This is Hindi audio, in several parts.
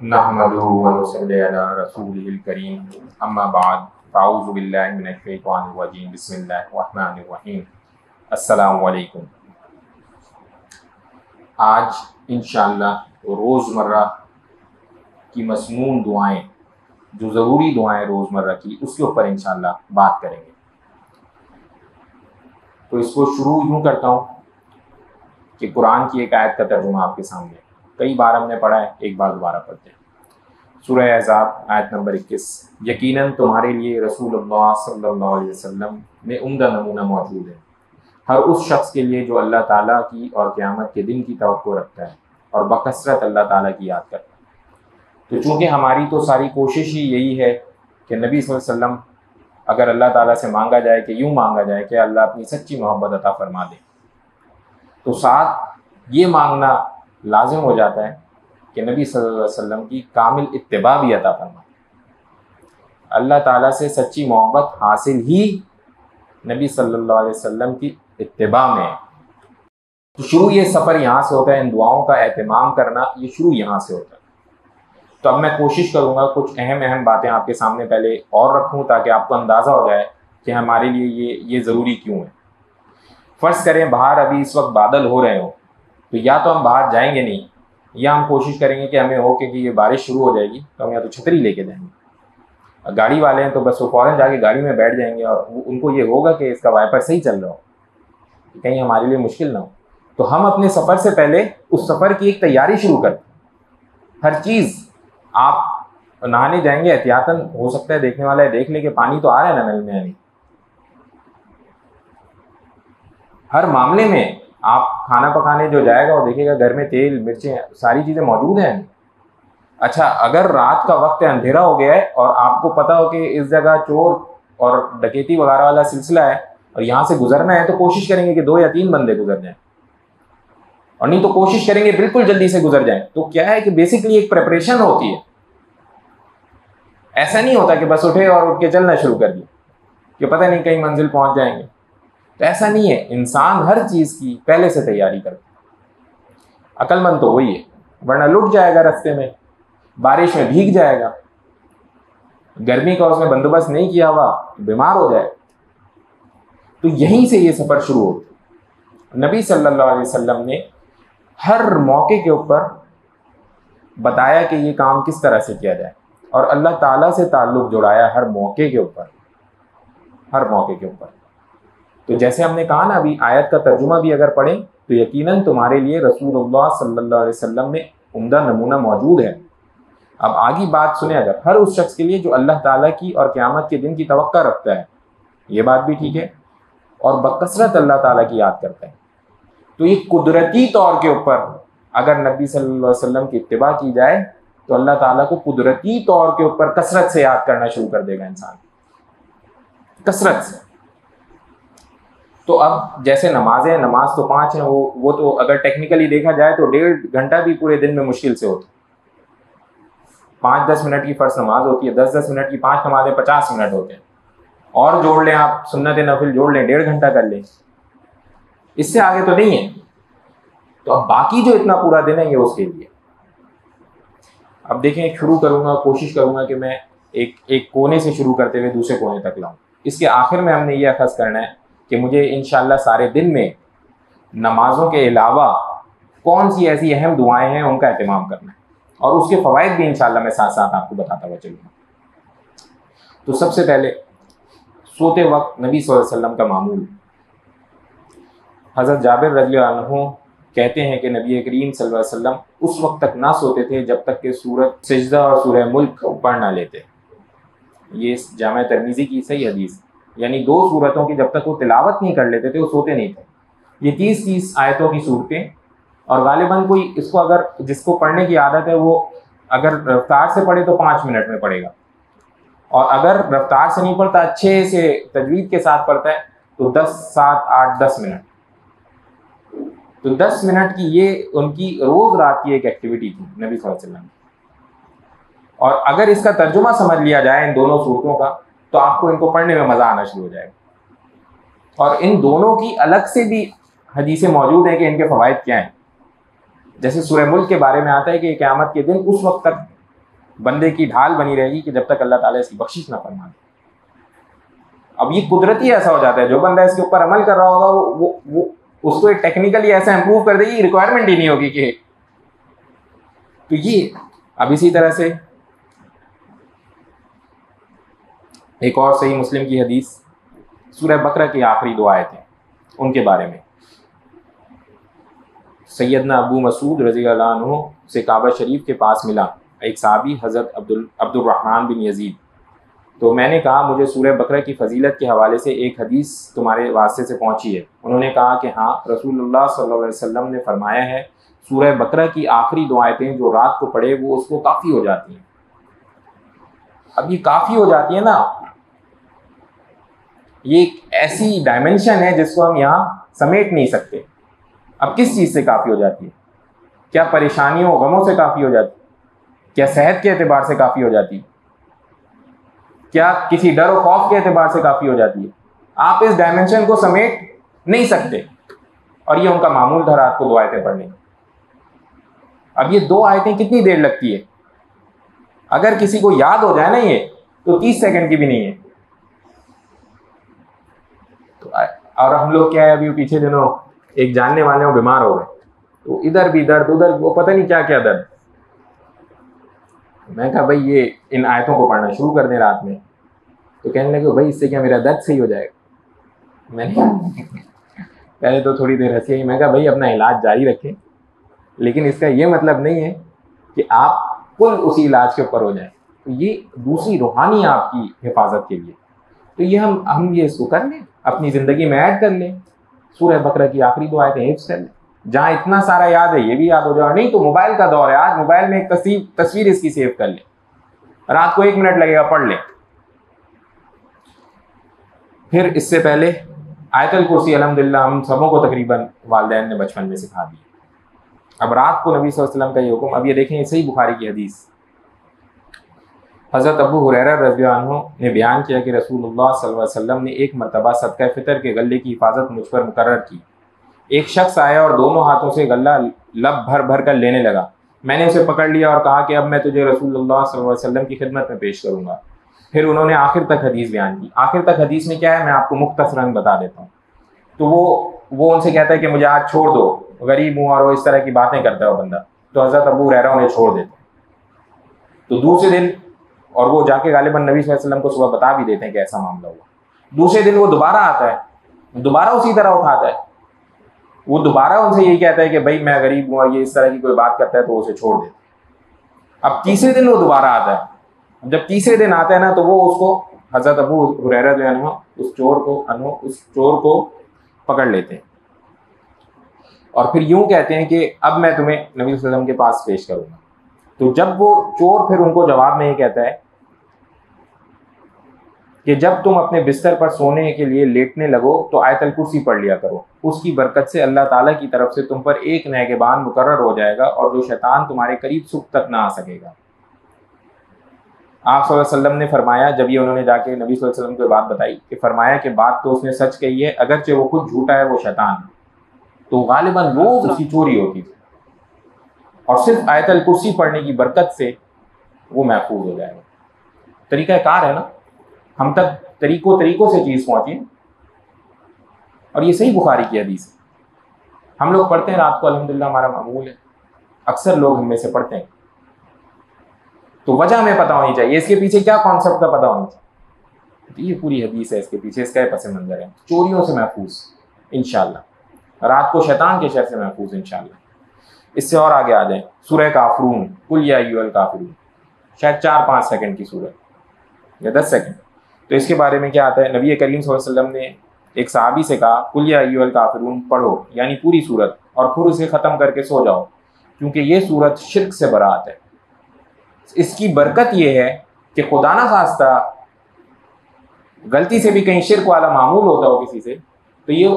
नहमदुहु व नुसल्ली अला रसूलिहिल करीम अम्मा बाद फ़अऊज़ु बिल्लाहि मिनश शैतानिर रजीम बिस्मिल्लाहिर रहमानिर रहीम। अस्सलामु अलैकुम। आज इंशाअल्लाह रोज़मर्रा की मसनून दुआएं, जो ज़रूरी दुआएं रोज़मर्रा की, उसके ऊपर इंशाअल्लाह बात करेंगे। तो इसको शुरू यूँ करता हूँ कि कुरान की एक आयत का तर्जुमा आपके सामने कई बार हमने पढ़ा है, एक बार दोबारा पढ़ते हैं। सूरह अहज़ाब आयत नंबर 21। यकीनन तुम्हारे लिए रसूलुल्लाह सल्लल्लाहु अलैहि वसल्लम में उम्दा नमूना मौजूद है, हर उस शख्स के लिए जो अल्लाह ताला की और क़यामत के दिन की तवक्को रखता है और बकसरत अल्लाह ताला की याद करता है। तो चूँकि हमारी तो सारी कोशिश ही यही है कि नबी सल्लल्लाहु अलैहि वसल्लम अगर अल्लाह ताला से मांगा जाए कि यूँ मांगा जाए कि अल्लाह अपनी सच्ची मोहब्बत अता फरमा दे, तो साथ ये मांगना लाजिम हो जाता है कि नबी सल्लल्लाहु अलैहि वसल्लम की कामिल इत्तिबा भी अता फरमा। अल्लाह ताला से सच्ची मोहब्बत हासिल ही नबी सल्लल्लाहु अलैहि वसल्लम की इत्तिबा में है। तो शुरू ये सफ़र यहाँ से होता है, इन दुआओं का एहतमाम करना ये शुरू यहाँ से होता है। तो अब मैं कोशिश करूँगा कुछ अहम बातें आपके सामने पहले और रखूँ ताकि आपको अंदाज़ा हो जाए कि हमारे लिए ये ज़रूरी क्यों है। फ़र्ज़ करें बाहर अभी इस वक्त बादल हो रहे हो, तो या तो हम बाहर जाएंगे नहीं, या हम कोशिश करेंगे कि हमें हो कि ये बारिश शुरू हो जाएगी तो हम या तो छतरी लेके जाएंगे। गाड़ी वाले हैं तो बस वो फ़ौरन जाके गाड़ी में बैठ जाएंगे और उनको ये होगा कि इसका वाइपर सही चल रहा हो, कहीं हमारे लिए मुश्किल ना हो। तो हम अपने सफ़र से पहले उस सफ़र की एक तैयारी शुरू करते हैं। हर चीज़, आप नहाने जाएंगे एहतियातन, हो सकता है देखने वाला है देख ले कि पानी तो आ रहा है ना नल में, यानी हर मामले में आप खाना पकाने जो जाएगा वो देखेगा घर में तेल मिर्चें सारी चीज़ें मौजूद हैं। अच्छा, अगर रात का वक्त है, अंधेरा हो गया है और आपको पता हो कि इस जगह चोर और डकैती वगैरह वाला सिलसिला है और यहाँ से गुजरना है, तो कोशिश करेंगे कि 2 या 3 बंदे गुजर जाएं, और नहीं तो कोशिश करेंगे बिल्कुल जल्दी से गुजर जाएं। तो क्या है कि बेसिकली एक प्रिपरेशन होती है। ऐसा नहीं होता कि बस उठे और उठ के चलना शुरू कर दिया कि पता नहीं कहीं मंजिल पहुँच जाएंगे। तो ऐसा नहीं है, इंसान हर चीज़ की पहले से तैयारी करता है। अक्लमंद तो वही है, वरना लुट जाएगा रास्ते में, बारिश में भीग जाएगा, गर्मी का उसने बंदोबस्त नहीं किया हुआ, बीमार हो जाए। तो यहीं से ये सफ़र शुरू होता है। नबी सल्लल्लाहु अलैहि वसल्लम ने हर मौके के ऊपर बताया कि ये काम किस तरह से किया जाए, और अल्लाह ताला से ताल्लुक़ जुड़ाया हर मौके के ऊपर, हर मौके के ऊपर। तो जैसे हमने कहा ना, अभी आयत का तर्जुमा भी अगर पढ़ें तो यकीनन तुम्हारे लिए रसूलुल्लाह सल्लल्लाहु अलैहि वसल्लम में उम्दा नमूना मौजूद है। अब आगे बात सुने, अगर हर उस शख्स के लिए जो अल्लाह ताला की और क़यामत के दिन की तवक्को रखता है, ये बात भी ठीक है, और बकसरत अल्लाह ताला की याद करता है। तो ये कुदरती तौर के ऊपर अगर नबी सल्लल्लाहु अलैहि वसल्लम की इत्तिबा की जाए तो अल्लाह ताला को कुदरती तौर के ऊपर कसरत से याद करना शुरू कर देगा इंसान, कसरत से। तो अब जैसे नमाज़ें हैं, नमाज तो 5 हैं, वो तो अगर टेक्निकली देखा जाए तो 1.5 घंटा भी पूरे दिन में मुश्किल से होता है। 5-10 मिनट की फ़र्ज़ नमाज होती है, 10-10 मिनट की 5 नमाज़ें 50 मिनट होते हैं, और जोड़ लें आप सुन्नत नफिल जोड़ लें, 1.5 घंटा कर लें, इससे आगे तो नहीं है। तो अब बाकी जो इतना पूरा दिन है ये उसके लिए। अब देखें, शुरू करूँगा, कोशिश करूँगा कि मैं एक कोने से शुरू करते हुए दूसरे कोने तक लाऊँ। इसके आखिर में हमने ये अख़ज़ करना है कि मुझे इंशाअल्लाह सारे दिन में नमाज़ों के अलावा कौन सी ऐसी अहम दुआएं हैं उनका एहतमाम करना है, और उसके फ़वाइद भी इंशाअल्लाह मैं साथ साथ आपको बताता हुआ चलूँगा। तो सबसे पहले सोते वक्त नबी सल्लल्लाहु अलैहि वसल्लम का मामूल। हज़रत जाबिर रज़ियल्लाहु अन्हु कहते हैं कि नबी करीम सल्लल्लाहु अलैहि वसल्लम उस वक्त तक ना सोते थे जब तक कि सूरत सजदा और सूरह मुल्क पढ़ ना लेते। ये जामा तिर्मिज़ी की सही हदीस, यानी 2 सूरतों की जब तक वो तिलावत नहीं कर लेते थे वो सोते नहीं थे। ये 30-30 आयतों की सूरतें, और गालिबन कोई इसको अगर जिसको पढ़ने की आदत है वो अगर रफ्तार से पढ़े तो 5 मिनट में पढ़ेगा, और अगर रफ्तार से नहीं पढ़ता, अच्छे से तजवीद के साथ पढ़ता है, तो 10, 7, 8, 10 मिनट। तो 10 मिनट की ये उनकी रोज़ रात की एक एक्टिविटी थी नबी सल्लल्लाहु अलैहि वसल्लम। और अगर इसका तर्जुमा समझ लिया जाए इन दोनों सूरतों का, तो आपको इनको पढ़ने में मज़ा आना शुरू हो जाएगा। और इन दोनों की अलग से भी हदीसें मौजूद हैं कि इनके फ़वाइद क्या हैं। जैसे सूरह मुल्क के बारे में आता है कि क़यामत के दिन उस वक्त तक बंदे की ढाल बनी रहेगी कि जब तक अल्लाह ताला इसकी बख्शिश ना फरमा दे। अब ये कुदरती ऐसा हो जाता है, जो बंदा इसके ऊपर अमल कर रहा होगा वो उसको टेक्निकली ऐसा इंप्रूव कर देगी, रिक्वायरमेंट ही नहीं होगी कि। तो ये अब इसी तरह से एक और सही मुस्लिम की हदीस, सूरह बकरा की आखिरी 2 आयतें, उनके बारे में सैयदना अबू मसूद रज़ी अल्लाह अन्हु से काबा शरीफ के पास मिला एक साहबी हज़रत अब्दुर्रहमान बिन यजीद। तो मैंने कहा मुझे सूरह बकरा की फजीलत के हवाले से एक हदीस तुम्हारे वास्ते से पहुंची है। उन्होंने कहा कि हाँ, रसूलुल्लाह सल्लल्लाहु अलैहि वसल्लम ने फरमाया है सूरह बकरा की आखिरी 2 आयतें जो रात को पढ़े वो उसको काफ़ी हो जाती हैं। अब ये काफ़ी हो जाती है ना, ये एक ऐसी डायमेंशन है जिसको हम यहाँ समेट नहीं सकते। अब किस चीज़ से काफ़ी हो जाती है? क्या परेशानियों गमों से काफ़ी हो जाती है? क्या सेहत के एतबार से काफ़ी हो जाती है? क्या किसी डर और खौफ के एतबार से काफ़ी हो जाती है? आप इस डायमेंशन को समेट नहीं सकते। और ये उनका मामूल था रात को 2 आयतें पढ़ने। अब ये 2 आयतें कितनी देर लगती है? अगर किसी को याद हो जाए ना ये, तो 30 सेकंड की भी नहीं है। तो और हम लोग क्या है, अभी पीछे दिनों एक जानने वाले वो बीमार हो गए, तो इधर भी दर्द, उधर वो पता नहीं क्या क्या दर्द। मैं कहा भाई ये इन आयतों को पढ़ना शुरू कर दें रात में। तो कहने लगे भाई इससे क्या मेरा दर्द सही हो जाएगा? मैंने पहले तो थोड़ी देर हंसी आई। मैं कहा भाई अपना इलाज जारी रखें, लेकिन इसका ये मतलब नहीं है कि आप कुल उसी इलाज के ऊपर हो जाए। तो ये दूसरी रूहानी आपकी हिफाजत के लिए, तो ये हम ये इसको कर लें, अपनी ज़िंदगी में ऐड कर लें। सूरह बकरा की आखिरी 2 आयतें हिफ्ज़ कर लें। जहाँ इतना सारा याद है ये भी याद हो जाए। नहीं तो मोबाइल का दौर है आज, मोबाइल में एक तस्वीर इसकी सेव कर ले, रात को 1 मिनट लगेगा पढ़ ले। फिर इससे पहले आयतुल कुर्सी अल्हम्दुलिल्लाह हम सबों को तकरीबन वालिदैन ने बचपन में सिखा दी। अब रात को नबी सल्लल्लाहु अलैहि वसल्लम का ये हुक्म, अब ये देखें सही बुखारी की हदीस, हज़रत अबू हुरैरा रज़ियल्लाहु अन्हु ने बयान किया कि रसूलुल्लाह सल्लल्लाहु अलैहि वसल्लम ने एक मरतबा सदका फ़ितर के गल्ले की हिफाजत मुझ पर मुकर्रर की। एक शख्स आया और दोनों हाथों से गल्ला लब भर भर कर लेने लगा। मैंने उसे पकड़ लिया और कहा कि अब मैं तुझे रसूलुल्लाह सल्लल्लाहु अलैहि वसल्लम की खिदमत में पेश करूँगा। फिर उन्होंने आखिर तक हदीस बयान की। आखिर तक हदीस में क्या है मैं आपको मुख्तसरन बता देता हूँ। तो वो उनसे कहता है कि मुझे आज छोड़ दो, गरीब हूँ, और वो इस तरह की बातें करता है वो बंदा। तो हज़रत अबू हुरैरा उन्हें छोड़ देते हैं। तो दूसरे दिन, और वो जाके गालिबन नबी सल्लल्लाहु अलैहि वसल्लम को सुबह बता भी देते हैं कि ऐसा मामला हुआ। दूसरे दिन वो दोबारा आता है, दोबारा उसी तरह उठाता है। वो दोबारा उनसे यही कहता है कि भाई मैं गरीब हूँ, और ये इस तरह की कोई बात करता है, तो उसे छोड़ देते। अब तीसरे दिन वो दोबारा आता है। जब तीसरे दिन आता है ना, तो वो उसको हज़रत अबू हुरैरा जो है ना उस चोर को पकड़ लेते हैं और फिर यूं कहते हैं कि अब मैं तुम्हें नबी सल्लल्लाहु अलैहि वसल्लम के पास पेश करूँगा। तो जब वो चोर फिर उनको जवाब में ये कहता है कि जब तुम अपने बिस्तर पर सोने के लिए लेटने लगो तो आयतल कुर्सी पढ़ लिया करो, उसकी बरकत से अल्लाह ताला की तरफ से तुम पर एक नेगेबान मुकर्रर हो जाएगा और जो शैतान तुम्हारे करीब सुख तक ना आ सकेगा। आप सल्लल्लाहु अलैहि वसल्लम ने फरमाया, जब ये उन्होंने जाके नबी सल्लल्लाहु अलैहि वसल्लम को बात बताई कि फरमाया कि बात तो उसने सच कही है, अगरचे वो खुद झूठा है, वो शैतान है। तो गालिबन रोज उसकी चोरी होती थी और सिर्फ आयतल कुर्सी पढ़ने की बरकत से वो महफूज हो जाएगा। तरीका कार है ना, हम तक तरीकों से चीज़ पहुंची है। और ये सही बुखारी की हदीस है। हम लोग पढ़ते हैं रात को, अल्हम्दुलिल्लाह हमारा मामूल है, अक्सर लोग हम में से पढ़ते हैं। तो वजह हमें पता होनी चाहिए, इसके पीछे क्या कॉन्सेप्ट का पता होना चाहिए। तो ये पूरी हदीस है, इसके पीछे इसका पस मंजर है। चोरियों से महफूज इंशाल्लाह, रात को शैतान के शर से महफूज इंशाल्लाह। इससे और आगे आ जाए, सूरह काफिरून, कुल या अय्युहल काफिरून, शायद 4-5 सेकंड की सूरत या 10 सेकंड। तो इसके बारे में क्या आता है, नबी करीम सल्लल्लाहु अलैहि वसल्लम ने एक सहाबी से कहा कुल या अय्युहल काफिरून पढ़ो, यानी पूरी सूरत, और फिर उसे ख़त्म करके सो जाओ, क्योंकि ये सूरत शिर्क से बरात है। इसकी बरकत ये है कि खुदा ना खास्ता गलती से भी कहीं शिर्क वाला मामूल होता हो किसी से, तो ये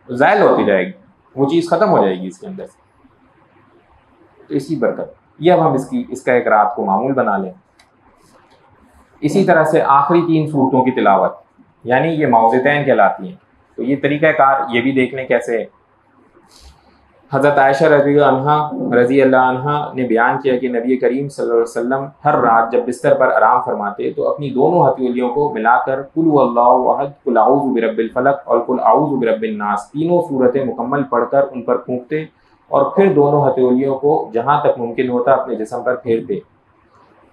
ज़ायल होती जाएगी, वो चीज़ ख़त्म हो जाएगी इसके अंदर से। तो इसकी बरकत ये, अब हम इसका एक रात को मामूल बना लें। इसी तरह से आखिरी 3 सूरतों की तिलावत, यानी ये मौज़तैन कहलाती हैं। तो ये तरीक़ाकार ये भी देख लें कैसे है। हज़रत आयशा रज़ी अल्लाह अन्हा ने बयान किया कि नबी करीम सल्लल्लाहु अलैहि वसल्लम हर रात जब बिस्तर पर आराम फरमाते तो अपनी दोनों हथेलियों को मिलाकर कुल हुवल्लाहु अहद, कुल आऊज़ु बिरब्बिल फलक और कुल आऊज़ु बिरब्बिन नास तीनों सूरतें मुकम्मल पढ़कर उन पर फूंकते और फिर दोनों हथेलियों को जहाँ तक मुमकिन होता अपने जिस्म पर फेरते।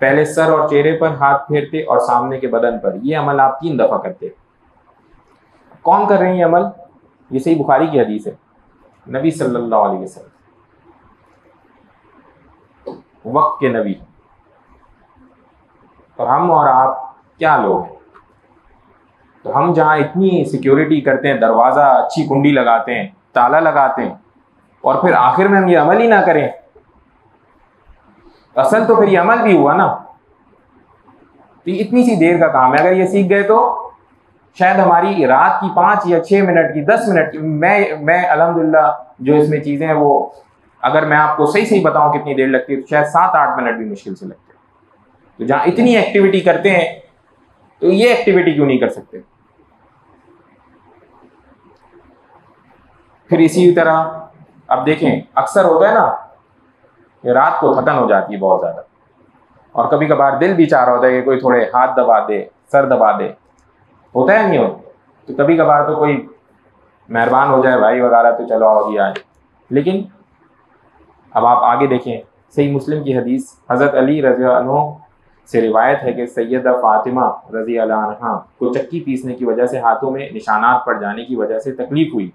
पहले सर और चेहरे पर हाथ फेरते और सामने के बदन पर। यह अमल आप 3 दफ़ा करते। कौन कर रहे हैं ये अमल? ये सही बुखारी की हदीस है। नबी सल्लल्लाहु अलैहि वसल्लम, वक्त के नबी। तो हम और आप क्या लोग हैं? तो हम जहाँ इतनी सिक्योरिटी करते हैं, दरवाज़ा अच्छी कुंडी लगाते हैं, ताला लगाते हैं, और फिर आखिर में हम ये अमल ही ना करें। असल तो फिर ये अमल भी हुआ ना। तो इतनी सी देर का काम है, अगर ये सीख गए तो शायद हमारी रात की 5 या 6 मिनट की, 10 मिनट की, मैं अल्हम्दुलिल्लाह जो इसमें चीज़ें हैं वो अगर मैं आपको सही बताऊं कितनी देर लगती है तो शायद 7-8 मिनट भी मुश्किल से लगते हैं। तो जहाँ इतनी एक्टिविटी करते हैं तो ये एक्टिविटी क्यों नहीं कर सकते? फिर इसी तरह अब देखें, अक्सर होता है ना, ये रात को थकन हो जाती है बहुत ज़्यादा, और कभी कभार दिल भी चाह रहा होता है कि कोई थोड़े हाथ दबा दे, सर दबा दे, होता है नहीं हो? तो कभी कभार तो कोई मेहरबान हो जाए भाई वगैरह तो चलो आओ जी आए। लेकिन अब आप आगे देखें, सही मुस्लिम की हदीस, हज़रत अली रज़ी अल्लाह अन्हु से रिवायत है कि सैयदा फ़ातिमा रज़ी अल्लाह अन्हा को चक्की पीसने की वजह से हाथों में निशानात पड़ जाने की वजह से तकलीफ़ हुई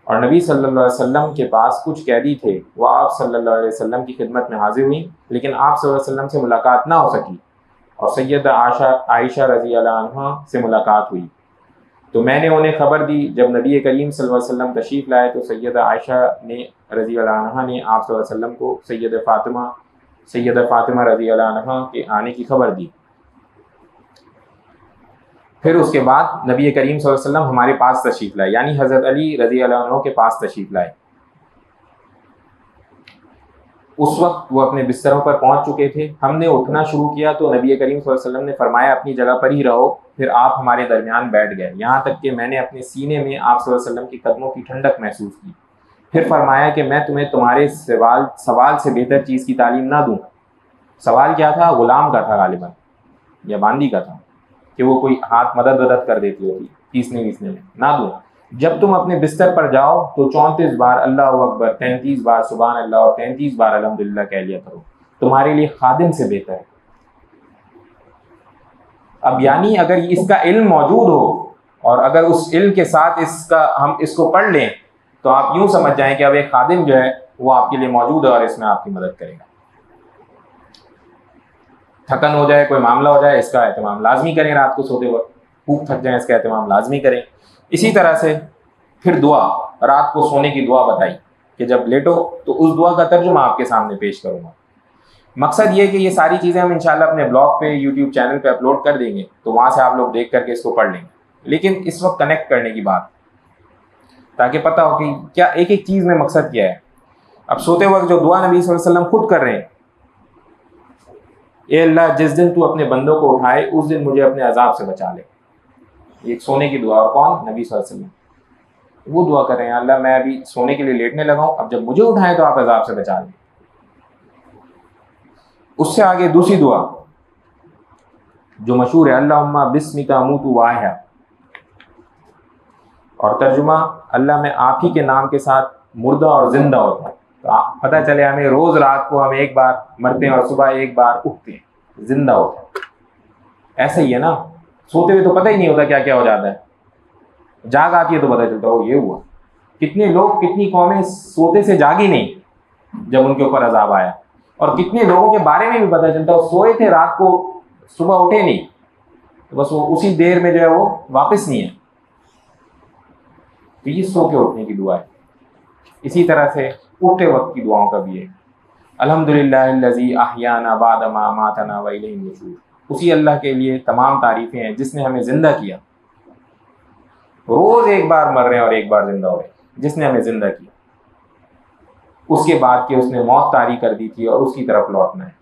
और नबी सल्लल्लाहु अलैहि वसल्लम के पास कुछ कैदी थे। वो आप सल्लल्लाहु अलैहि वसल्लम की खिदमत में हाजिर हुई, लेकिन आप सल्लल्लाहु अलैहि वसल्लम से मुलाकात ना हो सकी और सैयदा आयशा रज़ी अल्लाह अन्हा से मुलाकात हुई। तो मैंने उन्हें ख़बर दी। जब नबी करीम सल्लल्लाहु अलैहि वसल्लम तशरीफ़ लाए तो सैयदा आयशा ने रज़ी अल्लाह अन्हा ने आप सल्लल्लाहु अलैहि वसल्लम को सैयदा फ़ातिमा रज़ी अल्लाह अन्हा के आने की खबर दी। फिर उसके बाद नबी करीम सल्लल्लाहु अलैहि वसल्लम हमारे पास तशरीफ़ लाए, यानी हज़रत अली रज़ी अल्लाह अन्हु के पास तशरीफ़ लाए। उस वक्त वो अपने बिस्तरों पर पहुंच चुके थे। हमने उठना शुरू किया तो नबी करीम सल्लल्लाहु अलैहि वसल्लम ने फरमाया अपनी जगह पर ही रहो। फिर आप हमारे दरमियान बैठ गए, यहाँ तक कि मैंने अपने सीने में आप सल्लल्लाहु अलैहि वसल्लम के कदमों की ठंडक महसूस की। फिर फरमाया कि मैं तुम्हें तुम्हारे सवाल से बेहतर चीज़ की तालीम ना दूँ। सवाल क्या था? गुलाम का था गालिबन, या बांदी का था, कि वो कोई हाथ मदद कर देती होती पीसने वीसने में, ना दूँ। जब तुम अपने बिस्तर पर जाओ तो 34 बार अल्लाह अकबर, 33 बार सुभान अल्लाह और 33 बार अल्हम्दुलिल्लाह कह लिया करो, तुम्हारे लिए खादिम से बेहतर है। अब यानी अगर इसका इल्म मौजूद हो और अगर उस इल्म के साथ हम इसको पढ़ लें तो आप यूं समझ जाएं कि अब एक खादिम जो है वो आपके लिए मौजूद है और इसमें आपकी मदद करेगा। थकन हो जाए, कोई मामला हो जाए, इसका एहतमाम लाजमी करें। रात को सोते वक्त भूख थक जाए, इसका एहतमाम लाजमी करें। इसी तरह से फिर दुआ, रात को सोने की दुआ बताई कि जब लेटो तो उस दुआ का तर्जुमा आपके सामने पेश करूँगा। मकसद ये कि ये सारी चीज़ें हम इंशाल्लाह अपने ब्लॉग पे, यूट्यूब चैनल पे अपलोड कर देंगे, तो वहाँ से आप लोग देख करके इसको पढ़ लेंगे। लेकिन इस वक्त कनेक्ट करने की बात, ताकि पता हो कि क्या एक एक चीज़ में मकसद क्या है। अब सोते वक्त जो दुआ नबी सल्लल्लाहु अलैहि वसल्लम खुद कर रहे हैं, ए अल्लाह जिस दिन तू अपने बंदों को उठाए उस दिन मुझे अपने अजाब से बचा ले। एक सोने की दुआ, और कौन? नबी सल्लल्लाहु अलैहि वसल्लम वो दुआ कर रहे हैं, अल्लाह मैं अभी सोने के लिए लेटने लगा हूँ, अब जब मुझे उठाए तो आप अजाब से बचा लें। उससे आगे दूसरी दुआ जो मशहूर है, अल्लाहुम्मा बिस्मिका अमूतु व अहया, और तर्जुमा अल्लाह मैं आप ही के नाम के साथ मुर्दा और जिंदा होता है। तो पता चले हमें रोज रात को हम एक बार मरते हैं और सुबह एक बार उठते हैं, जिंदा होते हैं। ऐसे ही है ना, सोते हुए तो पता ही नहीं होता क्या क्या हो जाता है, जाग आती है तो पता चलता हो ये हुआ। कितने लोग, कितनी कौमें सोते से जागी नहीं जब उनके ऊपर अजाब आया, और कितने लोगों के बारे में भी पता चलता है सोए थे रात को, सुबह उठे नहीं, तो बस वो उसी देर में जो है वो वापस नहीं है। तो ये सो के उठने की दुआ है। इसी तरह से उठते वक्त की दुआओं का भी है, अल्हम्दुलिल्लाहिल्लज़ी अहयाना बाद मा अमातना व इलैहि नुशूर। उसी अल्लाह के लिए तमाम तारीफ़ें हैं जिसने हमें ज़िंदा किया। रोज़ एक बार मर रहे हैं और एक बार ज़िंदा हो रहे हैं, जिसने हमें ज़िंदा किया, उसके बाद कि उसने मौत तारी कर दी थी और उसकी तरफ लौटना है।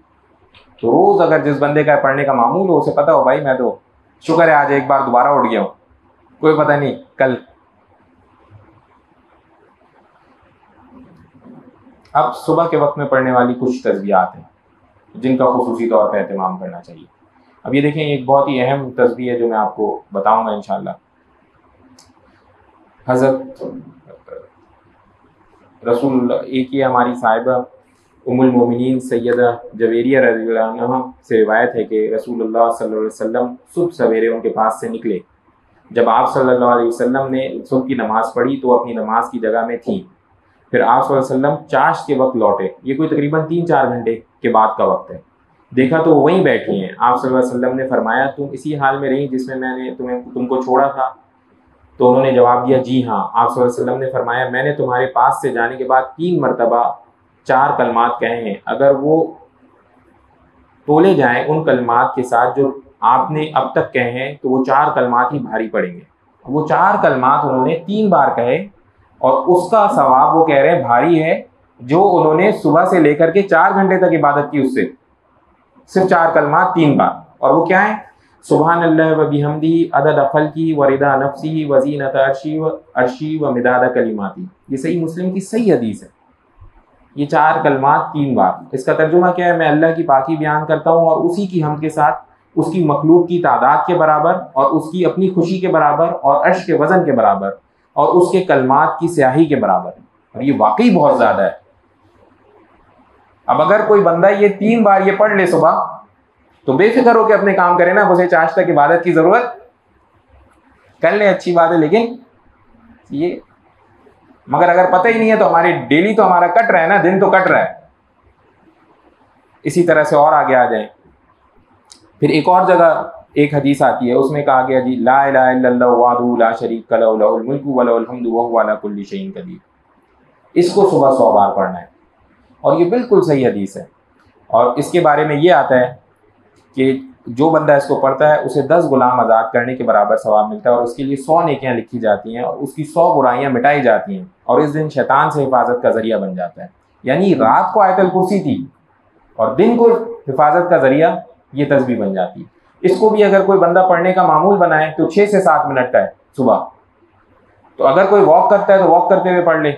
तो रोज़ अगर जिस बंदे का पढ़ने का मामूल हो, उसे पता हो भाई मैं तो शुक्र है आज एक बार दोबारा उठ गया हूँ, कोई पता नहीं कल। अब सुबह के वक्त में पढ़ने वाली कुछ तस्बीहात हैं जिनका खुसूसी तौर पर एहतमाम करना चाहिए। अब ये देखें, एक बहुत ही अहम तस्बीह है जो मैं आपको बताऊंगा इंशाअल्लाह। हज़रत रसूल, एक ही हमारी साहिबा उम्मुल मोमिनीन सैयदा जवेरिया रज़ियल्लाहु अन्हा से रिवायत है कि रसूलुल्लाह सल्लल्लाहु अलैहि वसल्लम सुबह सवेरे उनके पास से निकले। जब आप सल्लल्लाहु अलैहि वसल्लम ने सुबह की नमाज़ पढ़ी तो अपनी नमाज की जगह में थी। फिर आप सल्लल्लाहु अलैहि वसल्लम चाश के वक्त लौटे। ये कोई तकरीबन 3-4 घंटे के बाद का वक्त है। देखा तो वहीं बैठी हैं। आप सल्लल्लाहु अलैहि वसल्लम ने फरमाया, तुम इसी हाल में रही जिसमें मैंने तुमको छोड़ा था? तो उन्होंने जवाब दिया, जी हाँ। आप सल्लल्लाहु अलैहि वसल्लम ने फरमाया, मैंने तुम्हारे पास से जाने के बाद 3 मरतबा 4 कलमात कहे हैं, अगर वो तोले जाएं उन कलमात के साथ जो आपने अब तक कहे हैं तो वो 4 कलमात ही भारी पड़ेंगे। वो 4 कलमात उन्होंने 3 बार कहे और उसका सवाब वो कह रहे हैं भारी है जो उन्होंने सुबह से लेकर के 4 घंटे तक इबादत की, उससे सिर्फ 4 कलमात 3 बार। और वो क्या है? सुबहानल्लाह व बिहम्दिही अदद खल्क़ी व रिदा नफ्सिही व ज़ीनत अर्शी व मिदाद कलिमाती। ये सही मुस्लिम की सही हदीस है। ये 4 कलमात 3 बार। इसका तर्जुमा क्या है? मैं अल्लाह की पाकी बयान करता हूँ और उसी की हमद के साथ उसकी मखलूक की तादाद के बराबर और उसकी अपनी खुशी के बराबर और अर्श के वज़न के बराबर और उसके कलमात की स्याही के बराबर। और ये वाकई बहुत ज़्यादा है। अब अगर कोई बंदा ये 3 बार ये पढ़ ले सुबह तो बेफिक्र होकर अपने काम करे ना, उसे चाश तक इबादत की ज़रूरत, कर ले, अच्छी बात है। लेकिन ये मगर अगर पता ही नहीं है तो हमारी डेली तो हमारा कट रहा है ना, दिन तो कट रहा है। इसी तरह से और आगे आ जाए, फिर एक और जगह एक हदीस आती है, उसमें कहा गया जी, ला इलाहा इल्लल्लाहु वहदहू ला शरीका लहू लहुल मुल्कु व लहुल हम्दु व हुवा अला कुल्ली शैइन कदीर। इसको सुबह 100 बार पढ़ना है और ये बिल्कुल सही हदीस है। और इसके बारे में ये आता है कि जो बंदा इसको पढ़ता है उसे 10 गुलाम आज़ाद करने के बराबर सवाब मिलता है और उसके लिए 100 नेकियां लिखी जाती हैं और उसकी 100 बुराइयां मिटाई जाती हैं और इस दिन शैतान से हिफाजत का जरिया बन जाता है। यानी रात को आयतुल कुर्सी थी और दिन को हिफाजत का जरिया ये तस्बीह बन जाती है। इसको भी अगर कोई बंदा पढ़ने का मामूल बनाए तो 6 से 7 मिनट का है सुबह। तो अगर कोई वॉक करता है तो वॉक करते हुए पढ़ ले,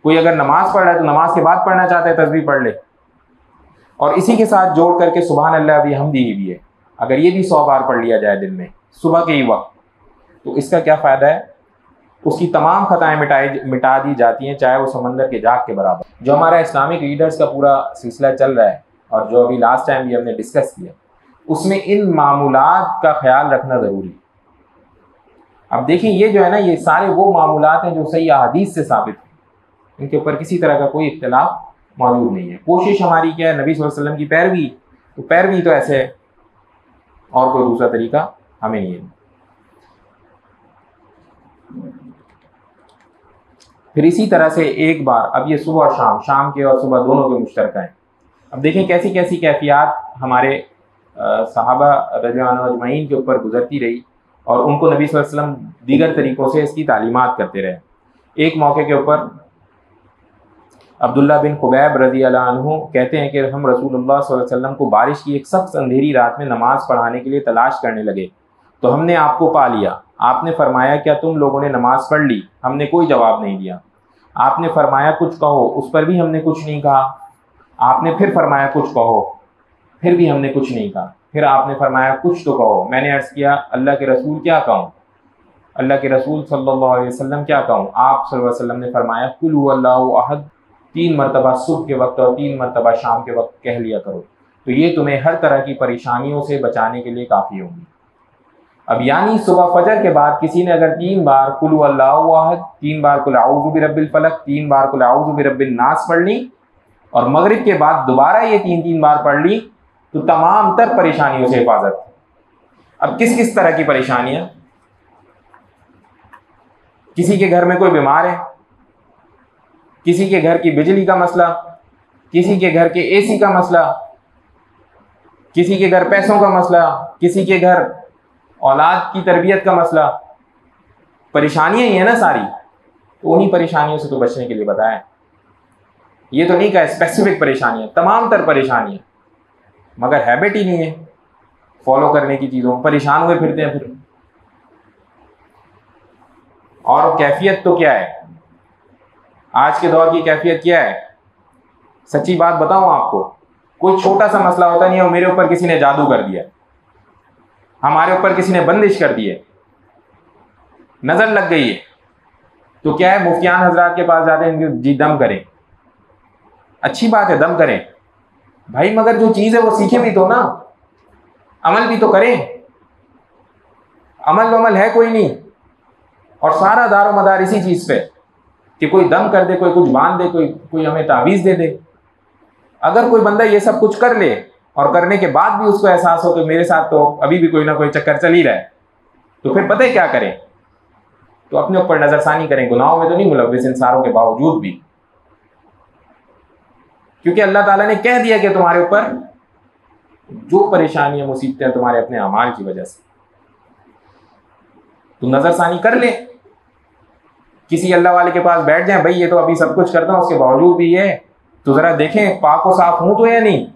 कोई अगर नमाज पढ़ रहा है तो नमाज के बाद पढ़ना चाहता है तस्बीह पढ़ ले। और इसी के साथ जोड़ करके सुबहान अल्लाह बिहम्दिही भी है। अगर ये भी 100 बार पढ़ लिया जाए दिन में सुबह के ही वक्त तो इसका क्या फ़ायदा है? उसकी तमाम खताएं मिटा दी जाती हैं, चाहे वो समंदर के जाग के बराबर। जो हमारा इस्लामिक लीडर्स का पूरा सिलसिला चल रहा है और जो अभी लास्ट टाइम भी हमने डिस्कस किया, उसमें इन मामूलात का ख्याल रखना ज़रूरी है। अब देखिए, ये जो है ना, ये सारे वो मामूलात हैं जो सही अहादीस से साबित हैं, इनके ऊपर किसी तरह का कोई इख्तिलाफ मौजूद नहीं है। कोशिश हमारी क्या है? नबी सल्लल्लाहु अलैहि वसल्लम की पैरवी। तो पैरवी तो ऐसे है और कोई दूसरा तरीका हमें नहीं है। फिर इसी तरह से एक बार, अब ये सुबह और शाम के और सुबह दोनों के मुश्तरका हैं। अब देखें कैसी कैसी कैफियत हमारे सहाबा रज़ियल्लाहु अन्हुम अजमईन के ऊपर गुजरती रही और उनको नबी सल्लल्लाहु अलैहि वसल्लम दीगर तरीक़ों से इसकी तालीमात करते रहे। एक मौके के ऊपर अब्दुल्ला बिन खुबैब रज़ियल्लाहु अन्हु कहते हैं कि हम रसूलुल्लाह सल्लल्लाहु अलैहि वसल्लम को बारिश की एक सख्त अंधेरी रात में नमाज़ पढ़ाने के लिए तलाश करने लगे तो हमने आपको पा लिया। आपने फरमाया, क्या तुम लोगों ने नमाज़ पढ़ ली? हमने कोई जवाब नहीं दिया। आपने फरमाया, कुछ कहो। उस पर भी हमने कुछ नहीं कहा। आपने फिर फरमाया, कुछ कहो। फिर भी हमने कुछ नहीं कहा। फिर आपने फरमाया, कुछ तो कहो। मैंने अर्ज़ किया, अल्लाह के रसूल क्या कहूँ? अल्लाह के रसूल सल्लल्लाहु अलैहि वसल्लम क्या कहूँ? आप सल्लल्लाहु अलैहि वसल्लम ने फरमाया, कुल हुवल्लाहु अहद 3 मरतबा सुबह के वक्त और 3 मरतबा शाम के वक्त कह लिया करो, तो ये तुम्हें हर तरह की परेशानियों से बचाने के लिए काफ़ी होगी। अब यानी सुबह फजर के बाद किसी ने अगर 3 बार कुल हुवल्लाहु अहद, 3 बार कुल अऊज़ु बिरब्बिल फलक, 3 बार कुल अऊज़ु बिरब्बिन नास पढ़ ली और मगरिब के बाद दोबारा ये 3-3 बार पढ़ ली तो तमाम तर परेशानियों से हिफाजत। अब किस किस तरह की परेशानियां? किसी के घर में कोई बीमार है, किसी के घर की बिजली का मसला, किसी के घर के एसी का मसला, किसी के घर पैसों का मसला, किसी के घर औलाद की तरबियत का मसला। परेशानियां ही है ना सारी। तो उन्हीं परेशानियों से तो बचने के लिए बताया। ये तो नहीं कहा स्पेसिफिक परेशानियां, तमाम तर परेशानियां, मगर हैबिट ही नहीं है फॉलो करने की चीज़ों, परेशान हुए फिरते हैं फिर। और कैफियत तो क्या है? आज के दौर की कैफियत क्या है? सच्ची बात बताऊं आपको, कोई छोटा सा मसला होता नहीं है, मेरे ऊपर किसी ने जादू कर दिया, हमारे ऊपर किसी ने बंदिश कर दी है, नजर लग गई है, तो क्या है, मुफ्तियान हजरात के पास जाते हैं, जी दम करें। अच्छी बात है, दम करें भाई, मगर जो चीज है वो सीखे भी तो ना, अमल भी तो करें। अमल है कोई नहीं, और सारा दारो मदार इसी चीज पे कि कोई दम कर दे, कोई कुछ बांध दे, कोई हमें तावीज दे दे। अगर कोई बंदा ये सब कुछ कर ले और करने के बाद भी उसको एहसास हो कि मेरे साथ तो अभी भी कोई ना कोई चक्कर चल ही रहा है, तो फिर पता है क्या करें? तो अपने ऊपर नजरसानी करें, गुनाहों में तो नहीं मुलव्विस इन सारों के बावजूद भी, क्योंकि अल्लाह ताला ने कह दिया कि तुम्हारे ऊपर जो परेशानियां मुसीबतें तुम्हारे अपने अमाल की वजह से, तो नजरसानी कर ले। किसी अल्लाह वाले के पास बैठ जाए, भाई ये तो अभी सब कुछ करता हूं, उसके बावजूद भी ये, तो जरा देखें पाक और साफ हूं तो या नहीं।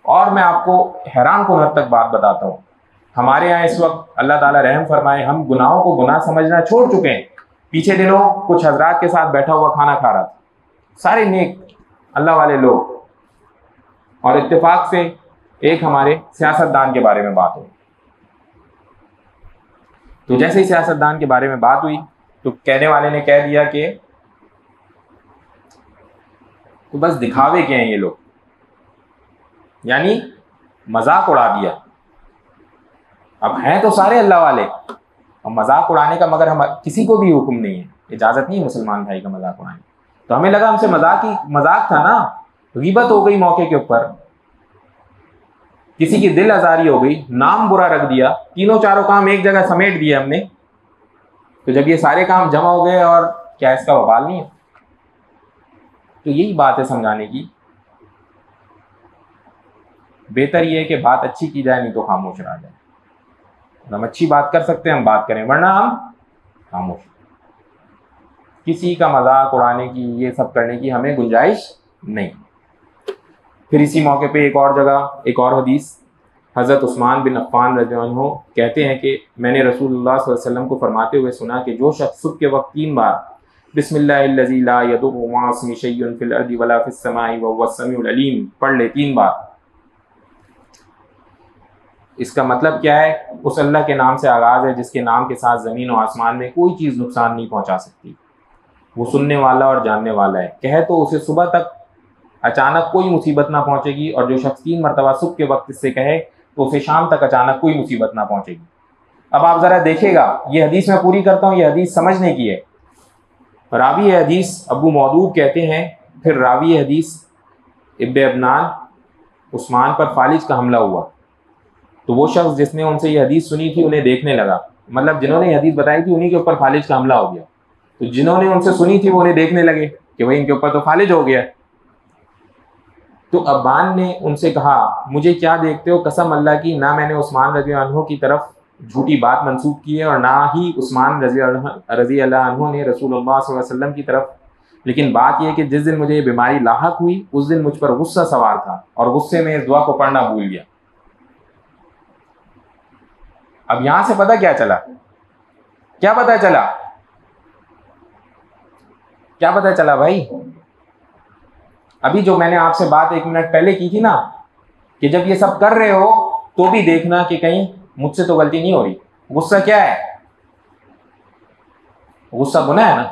और मैं आपको हैरान कुन हद तक बात बताता हूं, हमारे यहाँ इस वक्त अल्लाह ताला रहम फरमाए, हम गुनाहों को गुनाह समझना छोड़ चुके हैं। पीछे दिनों कुछ हजरात के साथ बैठा हुआ खाना खा रहा था, सारे नेक अल्लाह वाले लोग, और इत्तेफाक से एक हमारे सियासतदान के बारे में बात हुई। तो जैसे ही सियासतदान के बारे में बात हुई तो कहने वाले ने कह दिया कि तो बस दिखावे के हैं ये लोग, यानी मजाक उड़ा दिया। अब हैं तो सारे अल्लाह वाले, और मजाक उड़ाने का मगर हम किसी को भी हुक्म नहीं है, इजाजत नहीं है मुसलमान भाई का मजाक उड़ाने। तो हमें लगा हमसे मजाक था ना, गीबत हो गई मौके के ऊपर, किसी की दिल आजारी हो गई, नाम बुरा रख दिया, तीनों चारों काम एक जगह समेट दिए हमने। तो जब ये सारे काम जमा हो गए, और क्या इसका वबाल नहीं है? तो यही बात है समझाने की, बेहतर ये है कि बात अच्छी की जाए, नहीं तो खामोश रह जाए। हम अच्छी बात कर सकते हैं, हम बात करें, वरना हम खामोश। किसी का मजाक उड़ाने की, ये सब करने की हमें गुंजाइश नहीं। फिर इसी मौके पे एक और जगह एक और हदीस, हज़रत उस्मान बिन अफ़्फ़ान रज़ियल्लाहु अन्हु कहते हैं कि मैंने रसूलुल्लाह सल्लल्लाहु अलैहि वसल्लम को फरमाते हुए सुना कि जो शख्स सुबह के वक्त 3 बार बिस्मिल्लाहिल्लज़ी ला यदुर्रु मअ इस्मिही शैउन फिल अर्दि वला फिस समाई व हुवस समीउल अलीम पढ़ ले 3 बार, इसका मतलब क्या है? उस अल्लाह के नाम से आगाज़ है जिसके नाम के साथ ज़मीन और आसमान में कोई चीज़ नुकसान नहीं पहुँचा सकती। वो सुनने वाला और जानने वाला है। कहे तो उसे सुबह तक अचानक कोई मुसीबत ना पहुँचेगी, और जो शख्स 3 मरतबा सुबह के वक्त इससे कहे तो उसे शाम तक अचानक कोई मुसीबत ना पहुँचेगी। अब आप ज़रा देखिएगा, ये हदीस मैं पूरी करता हूँ, ये हदीस समझने की है। रावी हदीस अबू मौदूद कहते हैं, फिर रावी हदीस इब्न अबनान, उस्मान पर फालिज का हमला हुआ, तो वो शख्स जिसने उनसे ये हदीस सुनी थी उन्हें देखने लगा, मतलब जिन्होंने ये हदीस बताई थी उन्हीं के ऊपर फालिज का हमला हो गया। तो जिन्होंने उनसे सुनी थी वो उन्हें देखने लगे कि भाई इनके ऊपर तो फालिज हो गया। तो अब्बान ने उनसे कहा, मुझे क्या देखते हो, कसम अल्लाह की, ना मैंने उस्मान रज़ियल्लाहु अन्हु की तरफ झूठी बात मंसूब की है, और ना ही उस्मान रज़ियल्लाहु अन्हु ने रसूलुल्लाह सल्लल्लाहु अलैहि वसल्लम की तरफ। लेकिन बात यह कि जिस दिन मुझे ये बीमारी लाहक हुई उस दिन मुझ पर गुस्सा सवार था, और गुस्से में इस दुआ को पढ़ना भूल गया। अब यहां से पता क्या चला? क्या पता चला? क्या पता चला भाई? अभी जो मैंने आपसे बात 1 मिनट पहले की थी ना, कि जब ये सब कर रहे हो तो भी देखना कि कहीं मुझसे तो गलती नहीं हो रही। गुस्सा क्या है? गुस्सा गुनाह है ना,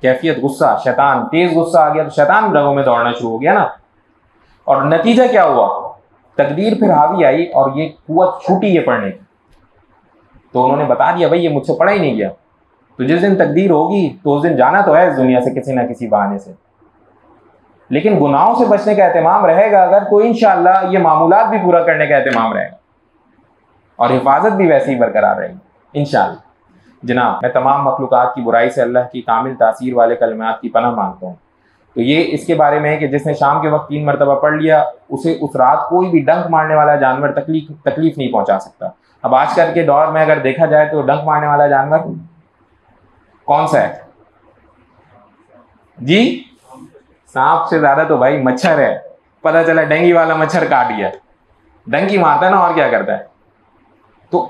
कैफियत गुस्सा, शैतान, तेज गुस्सा आ गया तो शैतान रगों में दौड़ना शुरू हो गया ना। और नतीजा क्या हुआ? तकदीर फिर हावी आई और ये कुव्वत छूटी ये पढ़ने की। तो उन्होंने बता दिया, भाई ये मुझसे पढ़ा ही नहीं गया। तो जिस दिन तकदीर होगी तो उस दिन जाना तो है इस दुनिया से किसी ना किसी बहाने से, लेकिन गुनाहों से बचने का एहतमाम रहेगा अगर, तो इंशाअल्लाह ये मामूलात भी पूरा करने का एहतमाम रहेगा और हिफाजत भी वैसे ही बरकरार रहेगी इंशाअल्लाह। जनाब, मैं तमाम मखलूक़ात की बुराई से अल्लाह की कामिल तासीर वाले कलमात की पनाह मांगता हूँ। तो ये इसके बारे में है कि जिसने शाम के वक्त 3 मरतबा पढ़ लिया उसे उस रात कोई भी डंक मारने वाला जानवर तकलीफ नहीं पहुँचा सकता। अब आजकल के दौर में अगर देखा जाए तो डंक मारने वाला जानवर कौन सा है जी? सांप से ज्यादा तो भाई मच्छर है। पता चला डेंगू वाला मच्छर काट गया, डंकी मारता है ना, और क्या करता है। तो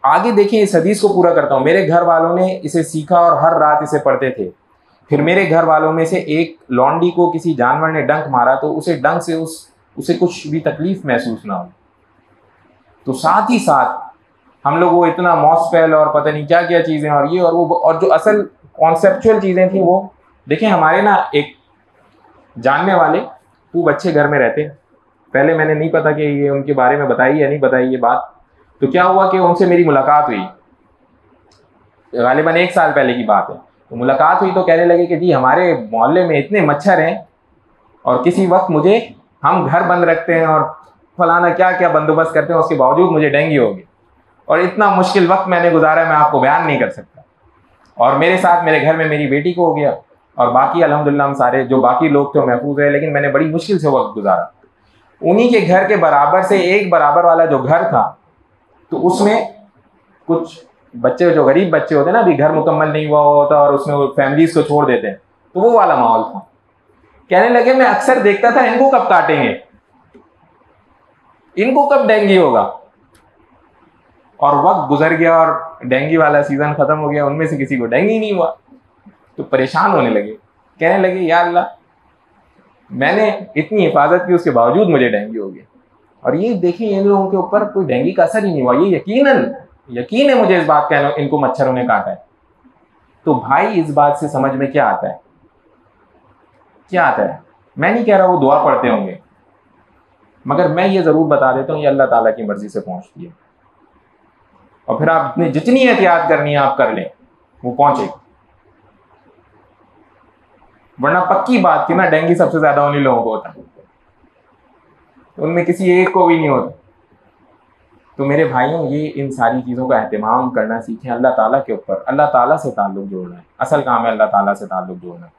आगे देखें, इस हदीस को पूरा करता हूँ। मेरे घर वालों ने इसे सीखा और हर रात इसे पढ़ते थे। फिर मेरे घर वालों में से एक लौंडी को किसी जानवर ने डंक मारा तो उसे डंक से उसे कुछ भी तकलीफ महसूस ना हो। तो साथ ही साथ हम लोग वो इतना मॉस्पेल और पता नहीं क्या क्या चीज़ें और ये और वो, और जो असल कॉन्सेप्चुअल चीज़ें थी वो देखें। हमारे ना एक जानने वाले खूब अच्छे घर में रहते हैं। पहले मैंने नहीं पता कि ये उनके बारे में बताई या नहीं बताई ये बात। तो क्या हुआ कि उनसे मेरी मुलाकात हुई, गालिबन 1 साल पहले की बात है। तो मुलाकात हुई तो कहने लगे कि जी हमारे मोहल्ले में इतने मच्छर हैं और किसी वक्त मुझे, हम घर बंद रखते हैं और फलाना क्या क्या बंदोबस्त करते हैं, उसके बावजूद मुझे डेंगू हो गई और इतना मुश्किल वक्त मैंने गुजारा मैं आपको बयान नहीं कर सकता। और मेरे साथ मेरे घर में मेरी बेटी को हो गया और बाकी अल्हम्दुलिल्लाह हम सारे जो बाकी लोग थे महफूज रहे, लेकिन मैंने बड़ी मुश्किल से वक्त गुजारा। उन्हीं के घर के बराबर से एक बराबर वाला जो घर था, तो उसमें कुछ बच्चे, जो गरीब बच्चे होते हैं ना, अभी घर मुकम्मल नहीं हुआ होता और उसमें वो फैमिलीज को छोड़ देते हैं, तो वो वाला माहौल था। कहने लगे मैं अक्सर देखता था इनको कब काटेंगे, इनको कब डेंगू होगा। और वक्त गुजर गया और डेंगू वाला सीजन खत्म हो गया, उनमें से किसी को डेंगू नहीं हुआ। तो परेशान होने लगे, कहने लगे या अल्लाह, मैंने इतनी हिफाजत की उसके बावजूद मुझे डेंगू हो गया। और ये देखिए इन लोगों के ऊपर कोई डेंगू का असर ही नहीं हुआ। ये यकीन है मुझे इस बात का, इनको मच्छरों ने काटा है। तो भाई इस बात से समझ में क्या आता है, क्या आता है? मैं नहीं कह रहा वो दुआ पढ़ते होंगे, मगर मैं ये जरूर बता देता हूँ ये अल्लाह ताला की मर्जी से पहुंचती है। और फिर आप जितनी एहतियात करनी है आप कर लें, वो पहुंचेगी। वरना पक्की बात थी ना, डेंगू सबसे ज्यादा उन्हीं लोगों को होता है, उनमें किसी एक को भी नहीं होता। तो मेरे भाइयों, ये इन सारी चीज़ों का एहतमाम करना सीखें। अल्लाह ताला के ऊपर, अल्लाह ताला से ताल्लुक़ जोड़ना है, असल काम है अल्लाह ताला से ताल्लुक़ जोड़ना।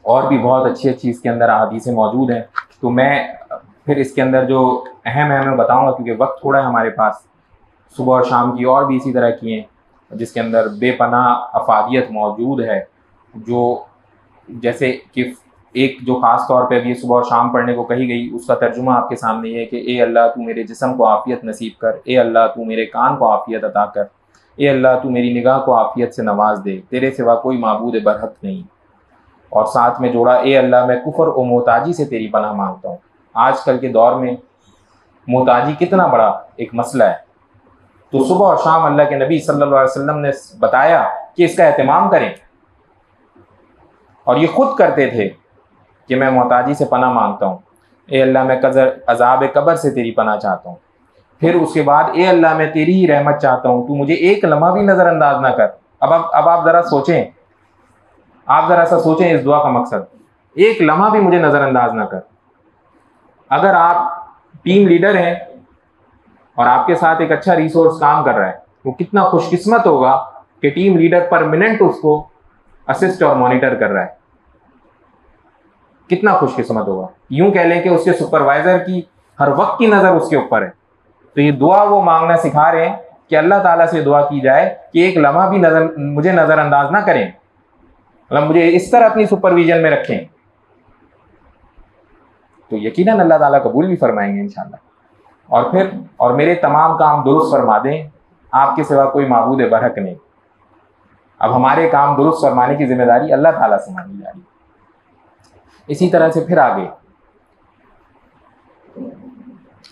और भी बहुत अच्छी अच्छी इसके अंदर हदीसें मौजूद हैं, तो मैं फिर इसके अंदर जो अहम है मैं बताऊँगा, क्योंकि वक्त थोड़ा है हमारे पास। सुबह और शाम की और भी इसी तरह की हैं, जिसके अंदर बेपनाह अफादियत मौजूद है। जो जैसे कि एक जो ख़ास तौर पे अभी सुबह और शाम पढ़ने को कही गई, उसका तर्जुमा आपके सामने ये है कि ए अल्लाह तू मेरे जिस्म को आफ़ियत नसीब कर, ए अल्लाह तू मेरे कान को आफ़ियत अता कर, ए अल्लाह तू मेरी निगाह को आफ़ियत से नवाज दे, तेरे सिवा कोई माबूद बरहक नहीं। और साथ में जोड़ा, ए अल्लाह मैं कुफ़र और मोहताजी से तेरी पनाह मांगता हूँ। आजकल के दौर में मोहताजी कितना बड़ा एक मसला है। तो सुबह और शाम अल्लाह के नबी सल्लल्लाहु अलैहि वसल्लम ने बताया कि इसका एहतमाम करें, और ये खुद करते थे कि मैं मोहताजी से पनाह मांगता हूँ। ए अल्लाह मैं अज़ाब कब्र से तेरी पनाह चाहता हूँ। फिर उसके बाद ए अल्लाह मैं तेरी ही रहमत चाहता हूँ, तू मुझे एक लम्हा भी नज़रअंदाज ना कर। अब आप ज़रा सोचें, आप ज़रा सा सोचें इस दुआ का मकसद, एक लम्हा भी मुझे नज़रअंदाज ना कर। अगर आप टीम लीडर हैं और आपके साथ एक अच्छा रिसोर्स काम कर रहा है, वो कितना खुशकिस्मत होगा कि टीम लीडर परमानेंट उसको असिस्ट और मॉनिटर कर रहा है। कितना खुशकिस्मत होगा। यूं कह लें कि उसके सुपरवाइजर की हर वक्त की नज़र उसके ऊपर है। तो ये दुआ वो मांगना सिखा रहे हैं कि अल्लाह ताला से दुआ की जाए कि एक लम्हा भी मुझे नज़रअंदाज ना करें, मतलब मुझे इस तरह अपनी सुपरविजन में रखें। तो यकीनन अल्लाह ताला कबूल भी फरमाएंगे इंशाअल्लाह। और मेरे तमाम काम दुरुस्त फरमा दें, आपके सिवा कोई माबूद बरहक नहीं। अब हमारे काम दुरुस्त फरमाने की जिम्मेदारी अल्लाह ताला से मानी जा रही है। इसी तरह से फिर आगे,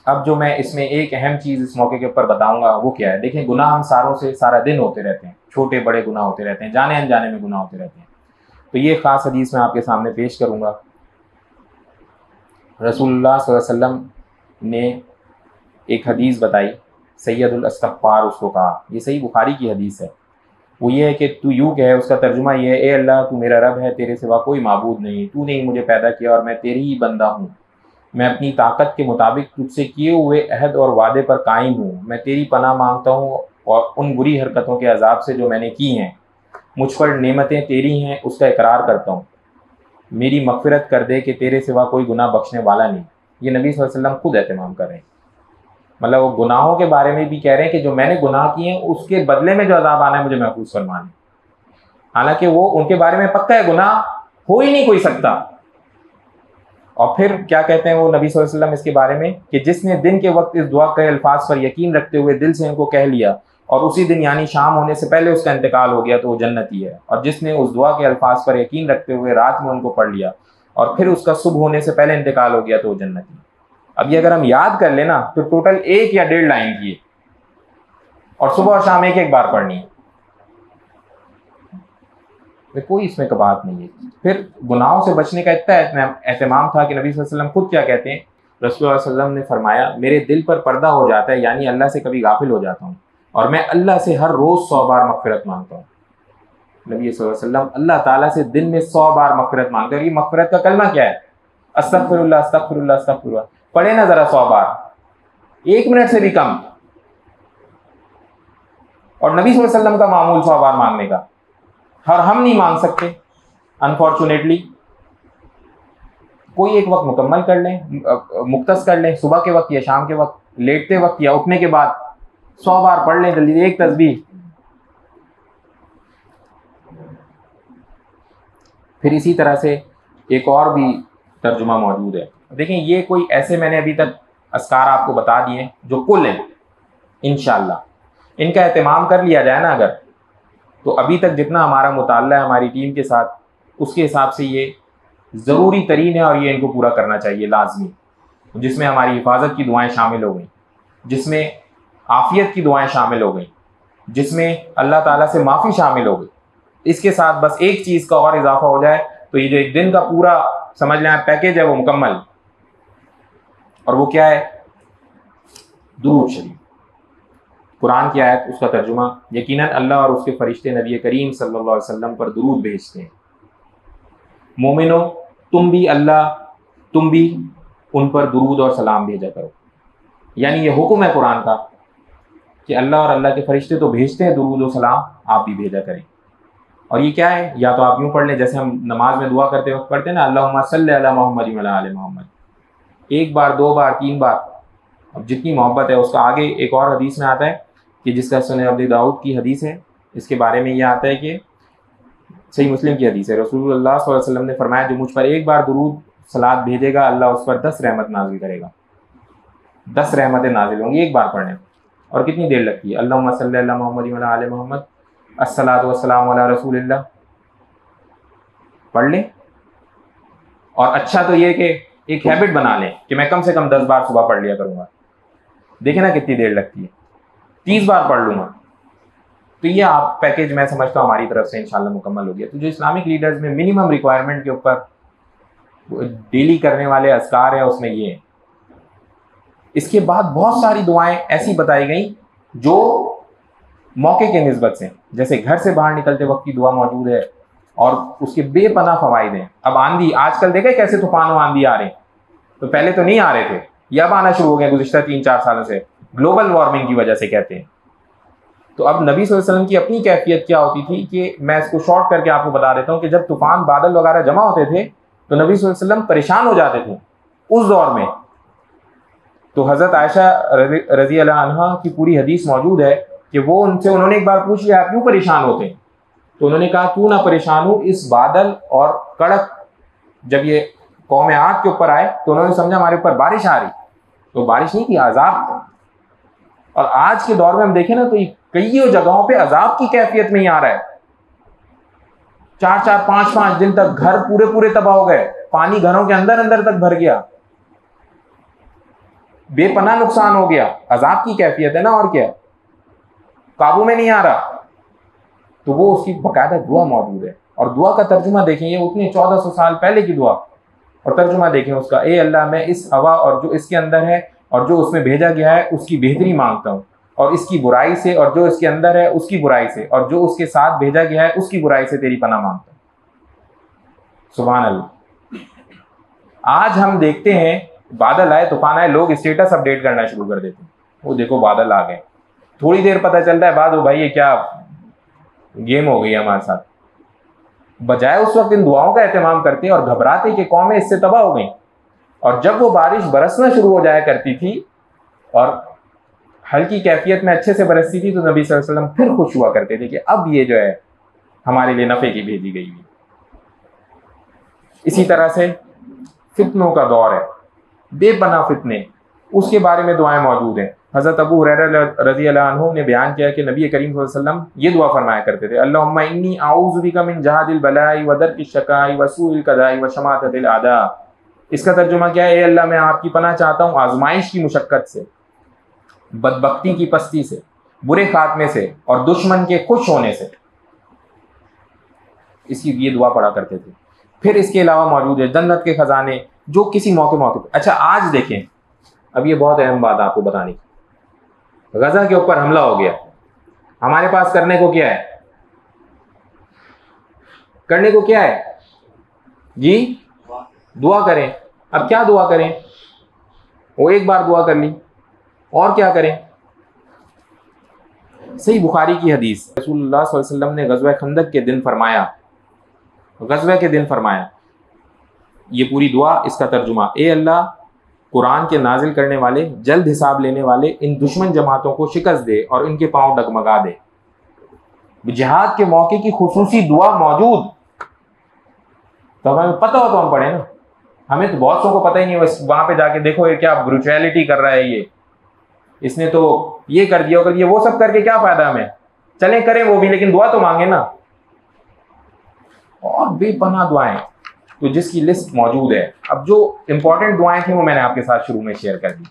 अब जो मैं इसमें एक अहम चीज़ इस मौके के ऊपर बताऊंगा वो क्या है। देखें, गुनाह हम सारों से सारा दिन होते रहते हैं, छोटे बड़े गुनाह होते रहते हैं, जाने अनजाने में गुनाह होते रहते हैं। तो ये ख़ास हदीस मैं आपके सामने पेश करूंगा। रसूलुल्लाह सल्लल्लाहु अलैहि वसल्लम ने एक हदीस बताई, सैयदुल इस्तग़फ़ार उसको कहा। ये सही बुखारी की हदीस है। वो ये है कि तू यूँ कहे, उसका तर्जुमा ये है, ए अल्लाह तू मेरा रब है, तेरे सिवा कोई माबूद नहीं, तूने ही मुझे पैदा किया और मैं तेरी ही बंदा हूँ। मैं अपनी ताकत के मुताबिक तुझसे किए हुए अहद और वादे पर कायम हूँ। मैं तेरी पनाह मांगता हूँ और उन बुरी हरकतों के अजाब से जो मैंने की हैं। मुझ पर नेमतें तेरी हैं, उसका इकरार करता हूँ। मेरी मग़फ़िरत कर दे कि तेरे सिवा कोई गुनाह बख्शने वाला नहीं। ये नबी सल्लल्लाहु अलैहि वसल्लम खुद एहतमाम कर रहे हैं। मतलब वो गुनाहों के बारे में भी कह रहे हैं कि जो मैंने गुनाह किए हैं उसके बदले में जो अजाब आना है मुझे महफूज फरमाने। हालांकि वो उनके बारे में पक्का है गुनाह हो ही नहीं कोई सकता, और फिर क्या कहते हैं वो नबी सल्लल्लाहु अलैहि वसल्लम इसके बारे में कि जिसने दिन के वक्त इस दुआ के अल्फाज पर यकीन रखते हुए दिल से इनको कह लिया और उसी दिन यानी शाम होने से पहले उसका इंतकाल हो गया तो वो जन्नती है, और जिसने उस दुआ के अल्फाज पर यकीन रखते हुए रात में उनको पढ़ लिया और फिर उसका सुबह होने से पहले इंतकाल हो गया तो वो जन्नती है। अब ये अगर हम याद कर लेना तो टोटल 1 या 1.5 लाइन की है और सुबह और शाम एक बार पढ़नी है, कोई इसमें का बात नहीं है। फिर गुनाहों से बचने का इतना एहतमाम था कि नबी सल्लल्लाहु अलैहि वसल्लम खुद क्या कहते हैं, रसूलुल्लाह सल्लल्लाहु अलैहि वसल्लम ने फरमाया मेरे दिल पर पर्दा हो जाता है, यानी अल्लाह से कभी गाफिल हो जाता हूँ और मैं अल्लाह से हर रोज़ 100 बार मग़फ़िरत मांगता हूँ। नबी सल्लल्लाहु अलैहि वसल्लम अल्लाह ताला से दिन में 100 बार मग़फ़िरत मांगते हैं। और ये मग़फ़िरत का कलमा क्या है? अस्तग़फ़िरुल्लाह अस्तग़फ़िरुल्लाह अस्तग़फ़िरुल्लाह। पढ़े ना ज़रा 100 बार, 1 मिनट से भी कम। और नबी सल्लल्लाहु अलैहि वसल्लम का मामूल 100 बार मांगने का, और हम नहीं मांग सकते अनफॉर्चुनेटली। कोई एक वक्त मुकम्मल कर लें, मुख्तस कर लें, सुबह के वक्त या शाम के वक्त, लेटते वक्त या उठने के बाद 100 बार पढ़ लें जल्दी, एक तस्बीह। फिर इसी तरह से एक और भी तर्जुमा मौजूद है। देखें ये कोई ऐसे मैंने अभी तक अस्कार आपको बता दिए जो कुल हैं, इंशाअल्लाह इनका एहतमाम कर लिया जाए ना अगर, तो अभी तक जितना हमारा मुताल्ला है हमारी टीम के साथ, उसके हिसाब से ये ज़रूरी तरीन है और ये इनको पूरा करना चाहिए लाजमी, जिसमें हमारी हिफाजत की दुआएं शामिल हो गई, जिसमें आफ़ियत की दुआएं शामिल हो गई, जिसमें अल्लाह ताला से माफ़ी शामिल हो गई। इसके साथ बस एक चीज़ का और इजाफा हो जाए तो ये जो एक दिन का पूरा समझ लें पैकेज है वो मुकम्मल। और वो क्या है? दुरूद शरीफ। कुरान की आयत, उसका तर्जुमा, यकीनन अल्लाह और उसके फरिश्ते नबी करीम सल्लल्लाहु अलैहि वसल्लम पर दुरूद भेजते हैं। मोमिनो तुम भी उन पर दुरूद और सलाम भेजा करो। यानी ये हुक्म है कुरान का कि अल्लाह और अल्लाह के फरिश्ते तो भेजते हैं दुरूद और सलाम, आप भी भेजा करें। और ये क्या है? या तो आप यूँ पढ़ लें जैसे हम नमाज में दुआ करते वक्त पढ़ते हैं ना, अल्लाहुम्मा सल्लि अला मुहम्मद व अला आलि मोहम्मद, 1 बार 2 बार 3 बार, अब जितनी मोहब्बत है उसका। आगे एक और हदीस में आता है कि जिसका सुने अबू दाऊद की हदीस है, इसके बारे में ये आता है कि सही मुस्लिम की हदीस है, रसूलुल्लाह सल्लल्लाहु अलैहि वसल्लम ने फरमाया जो मुझ पर 1 बार दुरूद सलात भेजेगा अल्लाह उस पर 10 रहमत नाजिल करेगा। 10 रहमतें नाजिल होंगी 1 बार पढ़ने। और कितनी देर लगती है? अल्लाहुम्मा सल्लि अला मुहम्मद व अला आलि मोहम्मद, अस्सलातु वस्सलामु अला रसूलिल्लाह, पढ़ लें। और अच्छा तो ये कि एक हैबिट बना लें कि मैं कम से कम 10 बार सुबह पढ़ लिया करूँगा। देखें ना कितनी देर लगती है, 30 बार पढ़ लूँगा तो ये आप पैकेज मैं समझता हूँ हमारी तरफ से इंशाल्लाह मुकम्मल हो गया। तो जो इस्लामिक लीडर्स में मिनिमम रिक्वायरमेंट के ऊपर डेली करने वाले अस्कार हैं उसमें ये है। इसके बाद बहुत सारी दुआएं ऐसी बताई गई जो मौके के निस्बत से, जैसे घर से बाहर निकलते वक्त की दुआ मौजूद है और उसके बेपनाह फ़वाइद हैं। अब आंधी, आजकल देखे कैसे तूफान और आंधी आ रहे हैं, तो पहले तो नहीं आ रहे थे, ये अब आना शुरू हो गए गुज़िश्ता 3-4 सालों से, ग्लोबल वार्मिंग की वजह से कहते हैं। तो अब नबी सल्लल्लाहु अलैहि वसल्लम की अपनी कैफियत क्या होती थी कि मैं इसको शॉर्ट करके आपको बता देता हूँ कि जब तूफान बादल वगैरह जमा होते थे तो नबी सल्लल्लाहु अलैहि वसल्लम परेशान हो जाते थे उस दौर में। तो हज़रत आयशा रज़ी अल्लाह अन्हा की पूरी हदीस मौजूद है कि वो उन्होंने एक बार पूछ लिया आप क्यों परेशान होते हैं, तो उन्होंने कहा क्यों ना परेशान हूँ, इस बादल और कड़क जब ये कौम आद के ऊपर आए तो उन्होंने समझा हमारे ऊपर बारिश आ रही, तो बारिश नहीं थी, अजाब था। और आज के दौर में हम देखें ना तो कई जगहों पे अजाब की कैफियत में ही आ रहा है। 4-4 5-5 दिन तक घर पूरे तबाह हो गए, पानी घरों के अंदर तक भर गया, बेपनाह नुकसान हो गया, अजाब की कैफियत है ना, और क्या, काबू में नहीं आ रहा। तो वो उसकी बाकायदा दुआ मौजूद है। और दुआ का तर्जुमा देखें, ये उतनी 1400 साल पहले की दुआ, और तर्जुमा देखें उसका, ए अल्लाह मैं इस हवा और जो इसके अंदर है और जो उसमें भेजा गया है उसकी बेहतरी मांगता हूँ, और इसकी बुराई से और जो इसके अंदर है उसकी बुराई से, और जो उसके साथ भेजा गया है उसकी बुराई से तेरी पनाह मांगता हूँ। सुभान अल्लाह। आज हम देखते हैं बादल आए, तूफान आए, लोग स्टेटस अपडेट करना शुरू कर देते हैं, वो देखो बादल आ गए, थोड़ी देर पता चलता है बाद, वो भाई ये क्या गेम हो गई हमारे साथ। बजाय उस वक्त इन दुआओं का एहतमाम करते और घबराते कि कौमें इससे तबाह हो गई। और जब वो बारिश बरसना शुरू हो जाया करती थी और हल्की कैफियत में अच्छे से बरसती थी तो नबी सल्लल्लाहु अलैहि वसल्लम फिर खुश हुआ करते थे कि अब ये जो है हमारे लिए नफ़े की भेजी गई है। इसी तरह से फितनों का दौर है, बेपनाह फितने, उसके बारे में दुआएं मौजूद हैं। हज़रत अबू हुरैरा रज़ी अल्लाह अन्हु ने बयान किया कि नबी करीम सल्लल्लाहु अलैहि वसल्लम ये दुआ फरमाया करते थे, अल्लाहुम्मा इन्नी आऊज़ु बिका मिन जहादिल बलाई व दरकिश शकाई व सूइल कदाई व शमाततिल आदा। इसका तर्जुमा क्या है? ए अल्लाह, मैं आपकी पनाह चाहता हूँ आजमाइश की मुशक्कत से, बदबख्ती की पस्ती से, बुरे खात्मे से और दुश्मन के खुश होने से। इसकी ये दुआ पढ़ा करते थे। फिर इसके अलावा मौजूद है जन्नत के खजाने, जो किसी मौके पे। अच्छा, आज देखें, अब ये बहुत अहम बात आपको बतानी, गजा के ऊपर हमला हो गया, हमारे पास करने को क्या है? करने को क्या है जी? दुआ करें। अब क्या दुआ करें? वो एक बार दुआ कर ली, और क्या करें? सही बुखारी की हदीस, रसूलुल्लाह सल्लल्लाहु अलैहि वसल्लम ने गज़वा खंदक के दिन फरमाया, गज़वा के दिन फरमाया ये पूरी दुआ, इसका तर्जुमा, ए अल्लाह, कुरान के नाजिल करने वाले, जल्द हिसाब लेने वाले इन दुश्मन जमातों को शिकस्त दे और इनके पांव डगमगा दे। जिहाद के मौके की खुसूसी दुआ मौजूद, तो हमें पता हो तो हम पढ़े ना। हमें तो बहुत सौ को पता ही नहीं, वहां पे जाके देखो ये क्या ब्रूचुअलिटी कर रहा है, ये इसने तो ये कर दिया कर दिया, वो सब करके क्या फायदा हमें? चले करें वो भी, लेकिन दुआ तो मांगे ना। और बेपनाह दुआएं, तो जिसकी लिस्ट मौजूद है। अब जो इंपॉर्टेंट दुआएं थी वो मैंने आपके साथ शुरू में शेयर कर दी।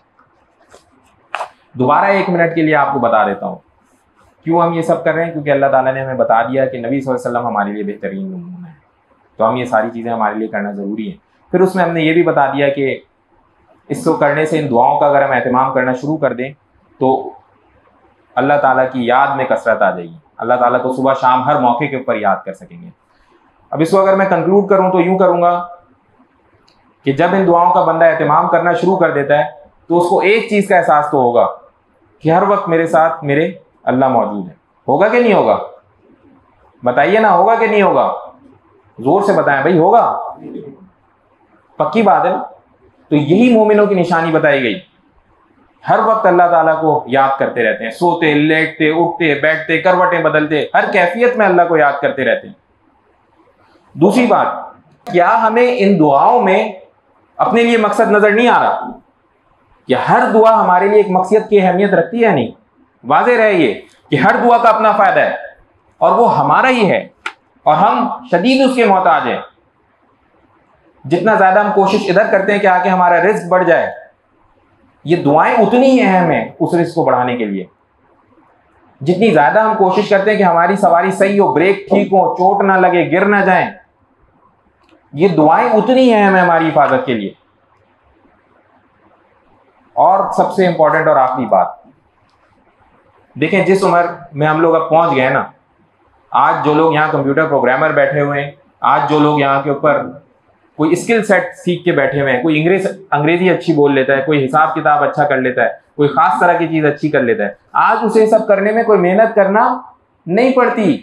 दोबारा 1 मिनट के लिए आपको बता देता हूँ क्यों हम ये सब कर रहे हैं, क्योंकि अल्लाह ताला ने हमें बता दिया कि नबी सल्लल्लाहु अलैहि वसल्लम हमारे लिए बेहतरीन नमूना है, तो हम ये सारी चीज़ें हमारे लिए करना ज़रूरी है। फिर उसमें हमने ये भी बता दिया कि इसको करने से, इन दुआओं का अगर हम एहतमाम करना शुरू कर दें तो अल्लाह ताला की याद में कसरत आ जाएगी, अल्लाह ताला को सुबह शाम हर मौके के ऊपर याद कर सकेंगे। अब इसको अगर मैं कंक्लूड करूं तो यूं करूंगा कि जब इन दुआओं का बंदा एहतमाम करना शुरू कर देता है तो उसको एक चीज़ का एहसास तो होगा कि हर वक्त मेरे साथ मेरे अल्लाह मौजूद है। होगा कि नहीं होगा? बताइए ना, होगा कि नहीं होगा? जोर से बताएं भाई, होगा? पक्की बात है। तो यही मोमिनों की निशानी बताई गई, हर वक्त अल्लाह ताला को याद करते रहते हैं, सोते, लेटते, उठते, बैठते, करवटें बदलते, हर कैफियत में अल्लाह को याद करते रहते हैं। दूसरी बात, क्या हमें इन दुआओं में अपने लिए मकसद नजर नहीं आ रहा? क्या हर दुआ हमारे लिए एक मकसद की अहमियत रखती है? नहीं, वाज़ेह रहे ये कि हर दुआ का अपना फायदा है और वो हमारा ही है और हम शदीद उसके मोहताज हैं। जितना ज्यादा हम कोशिश इधर करते हैं कि आके हमारा रिस्क बढ़ जाए, ये दुआएं उतनी ही अहम है उस रिस्क को बढ़ाने के लिए। जितनी ज्यादा हम कोशिश करते हैं कि हमारी सवारी सही हो, ब्रेक ठीक हो, चोट ना लगे, गिर ना जाए, ये दुआएं उतनी ही अहम है हमारी हिफाजत के लिए। और सबसे इंपॉर्टेंट और आखिरी बात, देखें जिस उम्र में हम लोग अब पहुंच गए ना, आज जो लोग यहाँ कंप्यूटर प्रोग्रामर बैठे हुए हैं, आज जो लोग यहाँ के ऊपर कोई स्किल सेट सीख के बैठे हुए हैं, कोई अंग्रेजी अच्छी बोल लेता है, कोई हिसाब किताब अच्छा कर लेता है, कोई खास तरह की चीज अच्छी कर लेता है, आज उसे सब करने में कोई मेहनत करना नहीं पड़ती,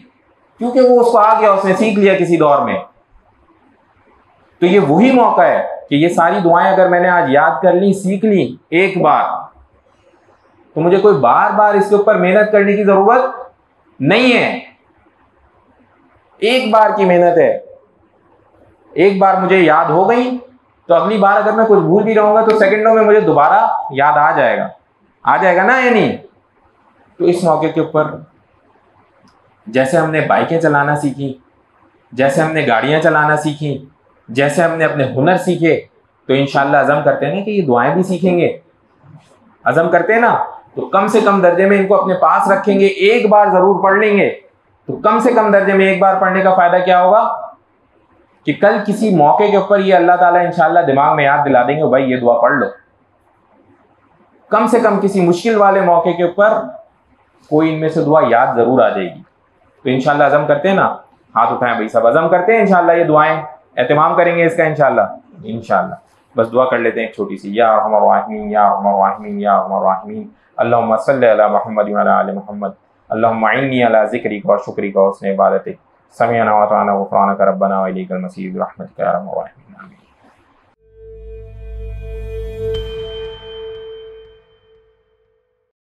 क्योंकि वो उसको आ गया, उसने सीख लिया किसी दौर में। तो ये वही मौका है कि ये सारी दुआएं अगर मैंने आज याद कर ली, सीख ली एक बार, तो मुझे कोई बार बार इसके ऊपर मेहनत करने की जरूरत नहीं है। एक बार की मेहनत है, एक बार मुझे याद हो गई तो अगली बार अगर मैं कुछ भूल भी रहूंगा तो सेकंडों में मुझे दोबारा याद आ जाएगा ना, या नहीं? तो इस मौके के ऊपर जैसे हमने बाइकें चलाना सीखी, जैसे हमने गाड़ियां चलाना सीखी, जैसे हमने अपने हुनर सीखे, तो इंशाल्लाह अज़म करते हैं ना कि ये दुआएं भी सीखेंगे। अज़म करते हैं ना, तो कम से कम दर्जे में इनको अपने पास रखेंगे, एक बार जरूर पढ़ लेंगे। तो कम से कम दर्जे में एक बार पढ़ने का फायदा क्या होगा कि कल किसी मौके के ऊपर ये अल्लाह ताला इंशाल्लाह दिमाग में याद दिला देंगे, भाई ये दुआ पढ़ लो। कम से कम किसी मुश्किल वाले मौके के ऊपर कोई इनमें से दुआ याद जरूर आ जाएगी। तो इंशाल्लाह अज़म करते हैं ना, हाथ उठाएं भाई, सब अज़म करते हैं इंशाल्लाह ये दुआएं एहतमाम करेंगे इसका इंशाल्लाह। बस दुआ कर लेते हैं एक छोटी सी, या अरहमर राहिमीन या अरहमर राहिमीन या अरहमर राहिमीन, अल्लाहुम्मा सल्लि अला मुहम्मद व अला आलि मुहम्मद, अल्लाहुम्मा इन्नी अला ज़िक्रिका व शुक्रिका व हुस्नि इबादतिक, समिअना व अताअना गुफ़रानक रब्बना व इलैकल मसीह बिरहमतिका या अरहमर राहिमीन।